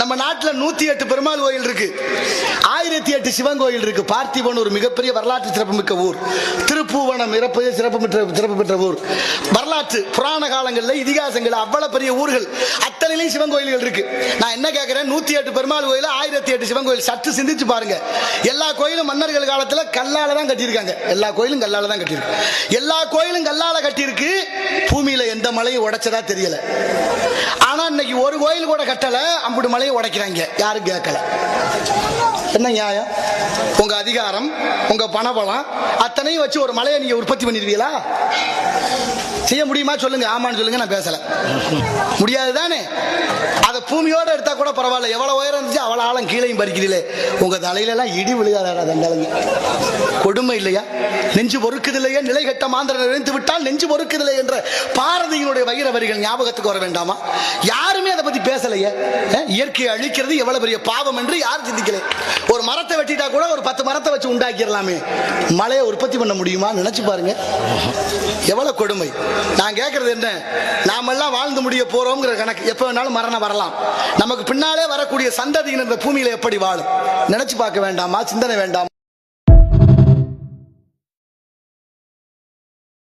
நம்ம நாட்டில் 108 பெருமாள் கோயில் இருக்கு, 1008 சிவன் கோயில் இருக்கு. பார்த்திபன் ஒரு மிகப்பெரிய வரலாற்று சிறப்புமிக்க ஊர். திருப்பூவனம் சிறப்பு பெற்ற ஊர். வரலாற்று புராண காலங்களில் இதிகாசங்கள் அவ்வளவு பெரிய ஊர்கள், அத்தனையிலும் சிவன் கோயில்கள் இருக்கு. நான் என்ன கேட்கிறேன், 108 பெருமாள் கோயில், 1008 சிவன் கோயில். சற்று சிந்திச்சு பாருங்க. எல்லா கோயிலும் மன்னர்கள் காலத்தில் கல்லால தான் கட்டியிருக்காங்க. எல்லா கோயிலும் கல்லால தான் கட்டியிருக்கு. எல்லா கோயிலும் கல்லால கட்டியிருக்கு. பூமியில எந்த மலையும் உடைச்சதா தெரியல. ஆனா இன்னைக்கு ஒரு கோயில் கூட கட்டல, அம்புடு மலையை உடைக்கிறாங்க, யாரும் கேட்கல. என்ன நியாயம்? உங்க அதிகாரம், உங்க பணபலம் அத்தனையும் வச்சு ஒரு மலையை நீங்க உற்பத்தி பண்ணிருவீங்களா? செய்ய முடியுமா சொல்லுங்க. ஆமான்னு சொல்லுங்க, நான் பேசல. முடியாது தானே? அதை பூமியோட எடுத்தா கூட பரவாயில்ல. எவ்வளவு உயரம் இருந்துச்சு அவ்வளவு ஆழம் கீழையும் பறிக்கிறீங்களே. உங்க தலையில எல்லாம் இடி விழுகாதா? தண்டாளுங்க கொடுமை இல்லையா? நெஞ்சு பொறுக்குது இல்லையா? நிலை கட்ட மாந்திரன் நினைத்து விட்டால் நெஞ்சு பொறுக்குதில்லை என்ற பாரதியினுடைய வைர வரிகள் ஞாபகத்துக்கு வர வேண்டாமா? யாருமே அதை பத்தி பேசலையே. இயற்கையை அழிக்கிறது எவ்வளவு பெரிய பாவம் என்று யாரும் சிந்திக்கல. ஒரு மரத்தை வெட்டிட்டா கூட ஒரு 10 மரத்தை வச்சு உண்டாக்கிடலாமே, மழையை உற்பத்தி பண்ண முடியுமா? நினைச்சு பாருங்க, எவ்வளவு கொடுமை. நான் கேட்கறது என்ன, நாமெல்லாம் வாழ்ந்து முடிய போறோம்ங்கிற கணக்கு. எப்ப வேணாலும் மரணம் வரலாம். நமக்கு பின்னாலே வரக்கூடிய சந்ததியினர் இந்த பூமியில எப்படி வாழும் நினைச்சு பார்க்க வேண்டாமா? சிந்தனை வேண்டாமா?